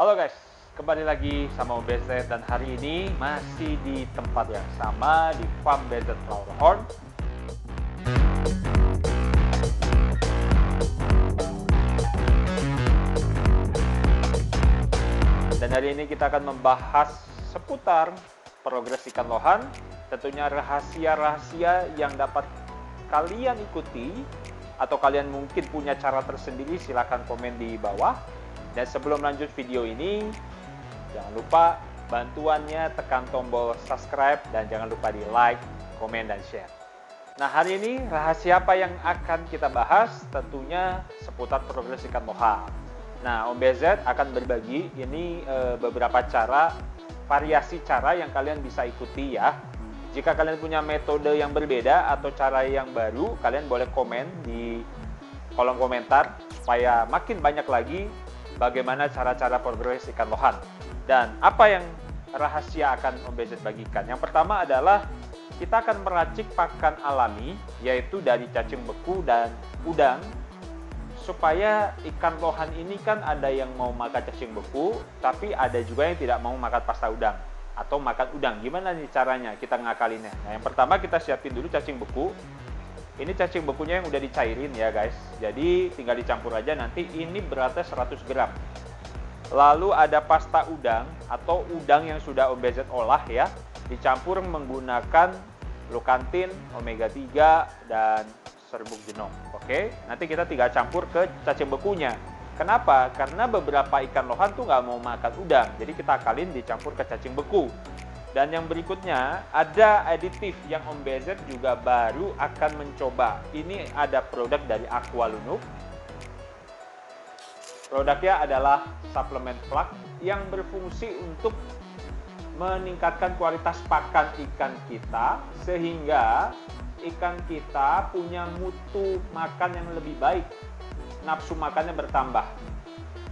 Halo guys, kembali lagi sama Om BZ dan hari ini masih di tempat yang sama di Farm BZ Flowerhorn. Dan hari ini kita akan membahas seputar progres ikan lohan, tentunya rahasia-rahasia yang dapat kalian ikuti atau kalian mungkin punya cara tersendiri, silahkan komen di bawah. Dan sebelum lanjut video ini, jangan lupa bantuannya tekan tombol subscribe dan jangan lupa di like, komen, dan share. Nah, hari ini rahasia apa yang akan kita bahas? Tentunya seputar progres ikan lohan. Nah, Om BZ akan berbagi ini beberapa cara, variasi cara yang kalian bisa ikuti ya. Jika kalian punya metode yang berbeda atau cara yang baru, kalian boleh komen di kolom komentar supaya makin banyak lagi bagaimana cara-cara progres ikan lohan. Dan apa yang rahasia akan Om BZ bagikan? Yang pertama adalah kita akan meracik pakan alami, yaitu dari cacing beku dan udang, supaya ikan lohan ini kan ada yang mau makan cacing beku, tapi ada juga yang tidak mau makan pasta udang atau makan udang. Gimana nih caranya kita ngakalinnya? Nah, yang pertama kita siapin dulu cacing beku. Ini cacing bekunya yang udah dicairin ya guys. Jadi tinggal dicampur aja, nanti ini beratnya 100 gram. Lalu ada pasta udang atau udang yang sudah Om BZ olah ya. Dicampur menggunakan Lukantin, omega 3, dan serbuk jenong. Oke, nanti kita tinggal campur ke cacing bekunya. Kenapa? Karena beberapa ikan lohan tuh nggak mau makan udang. Jadi kita akalin dicampur ke cacing beku. Dan yang berikutnya ada aditif yang Om BZ juga baru akan mencoba. Ini ada produk dari Aqualunuk. Produknya adalah suplemen plak yang berfungsi untuk meningkatkan kualitas pakan ikan kita sehingga ikan kita punya mutu makan yang lebih baik. Nafsu makannya bertambah.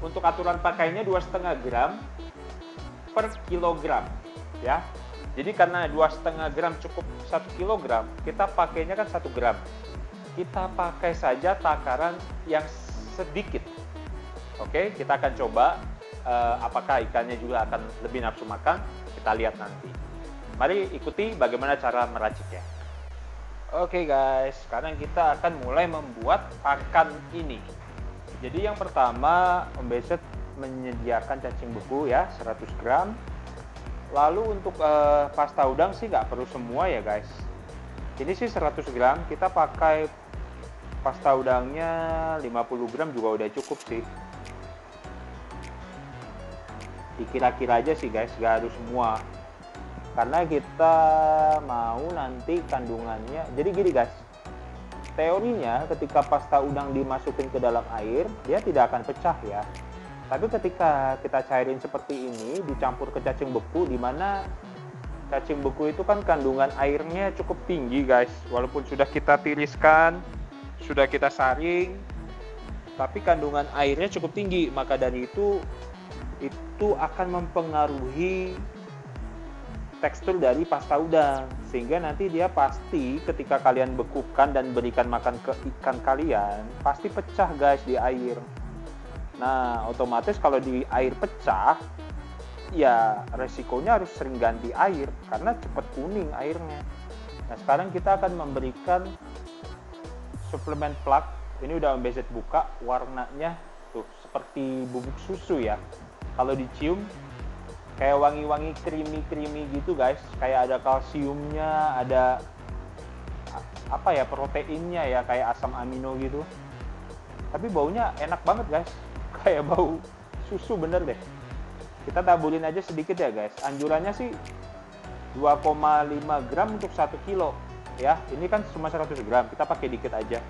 Untuk aturan pakainya 2,5 gram per kilogram. Ya, jadi karena 2,5 gram cukup 1 kilogram, kita pakainya kan 1 gram. Kita pakai saja takaran yang sedikit. Oke, kita akan coba apakah ikannya juga akan lebih nafsu makan. Kita lihat nanti. Mari ikuti bagaimana cara meraciknya. Oke guys, sekarang kita akan mulai membuat pakan ini. Jadi yang pertama, Om BZ menyediakan cacing beku ya, 100 gram. Lalu untuk pasta udang sih nggak perlu semua ya guys. Ini sih 100 gram, kita pakai pasta udangnya 50 gram juga udah cukup sih. Dikira-kira aja sih guys, nggak harus semua. Karena kita mau nanti kandungannya, jadi gini guys. Teorinya ketika pasta udang dimasukin ke dalam air, dia tidak akan pecah ya. Tapi ketika kita cairin seperti ini, dicampur ke cacing beku, di mana cacing beku itu kan kandungan airnya cukup tinggi guys. Walaupun sudah kita tiriskan, sudah kita saring, tapi kandungan airnya cukup tinggi. Maka dari itu akan mempengaruhi tekstur dari pasta udang. Sehingga nanti dia pasti ketika kalian bekukan dan berikan makan ke ikan kalian, pasti pecah guys di air. Nah, otomatis kalau di air pecah, ya resikonya harus sering ganti air karena cepat kuning airnya. Nah, sekarang kita akan memberikan suplemen plak. Ini udah Om BZ buka, warnanya tuh seperti bubuk susu ya. Kalau dicium kayak wangi-wangi creamy gitu guys. Kayak ada kalsiumnya, ada apa ya, proteinnya ya, kayak asam amino gitu. Tapi baunya enak banget guys. Kayak bau susu bener deh. Kita taburin aja sedikit ya guys. Anjurannya sih 2,5 gram untuk 1 kilo ya. Ini kan cuma 100 gram, kita pakai dikit aja.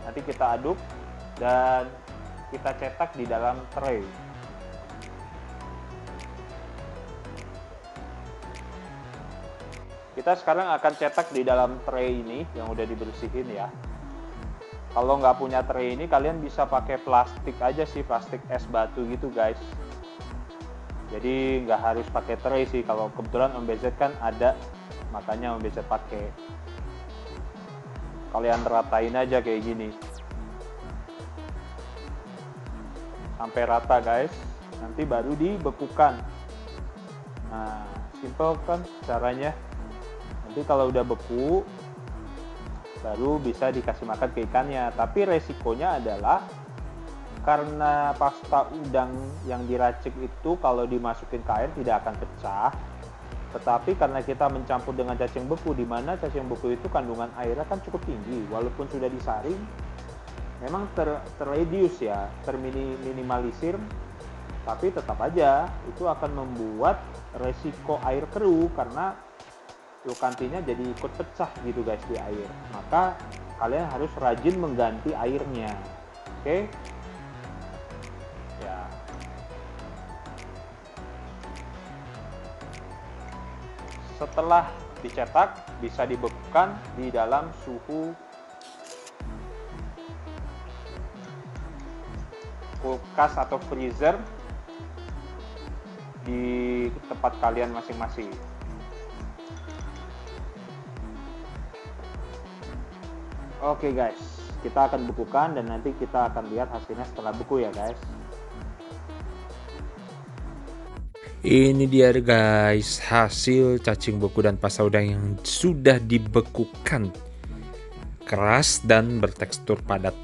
Nanti kita aduk dan kita cetak di dalam tray. Kita sekarang akan cetak di dalam tray ini yang udah dibersihin ya. Kalau nggak punya tray ini, kalian bisa pakai plastik aja sih, plastik es batu gitu guys. Jadi nggak harus pakai tray sih. Kalau kebetulan Om BZ kan ada, makanya Om BZ pakai. Kalian ratain aja kayak gini. Sampai rata guys. nanti baru dibekukan. Nah, simple kan caranya. Nanti kalau udah beku baru bisa dikasih makan ke ikannya. Tapi resikonya adalah karena pasta udang yang diracik itu kalau dimasukin ke air tidak akan pecah. Tetapi karena kita mencampur dengan cacing beku, di mana cacing beku itu kandungan airnya kan cukup tinggi, walaupun sudah disaring, memang terreduce ya, terminimalisir, tapi tetap aja itu akan membuat resiko air keruh karena lukantinya jadi ikut pecah gitu guys di air. Maka kalian harus rajin mengganti airnya, oke? Ya. Setelah dicetak, bisa dibekukan di dalam suhu kulkas atau freezer di tempat kalian masing-masing. Oke guys, kita akan bekukan dan nanti kita akan lihat hasilnya setelah beku ya guys. Ini dia guys, hasil cacing beku dan pasta udang yang sudah dibekukan, keras dan bertekstur padat.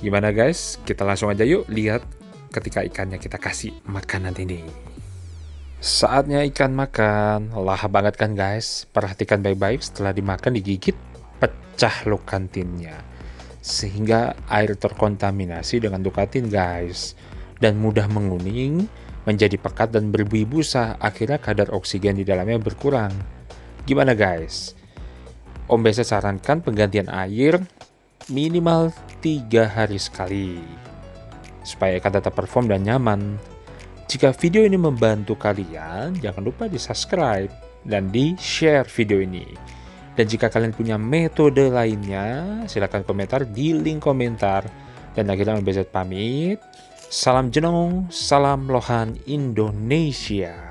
Gimana guys? Kita langsung aja yuk lihat ketika ikannya kita kasih makan nanti nih. Saatnya ikan makan. Lahap banget kan guys? Perhatikan baik-baik, setelah dimakan digigit pecah lukantinnya, sehingga air terkontaminasi dengan lukantin guys, dan mudah menguning, menjadi pekat dan berbuih busa. Akhirnya kadar oksigen di dalamnya berkurang. Gimana guys? Om Besa sarankan penggantian air minimal 3 hari sekali supaya ikan tetap perform dan nyaman. Jika video ini membantu kalian, jangan lupa di subscribe dan di share video ini. Dan jika kalian punya metode lainnya, silahkan komentar di link komentar. Dan akhirnya Om Besa pamit. Salam Jenong, salam Lohan Indonesia.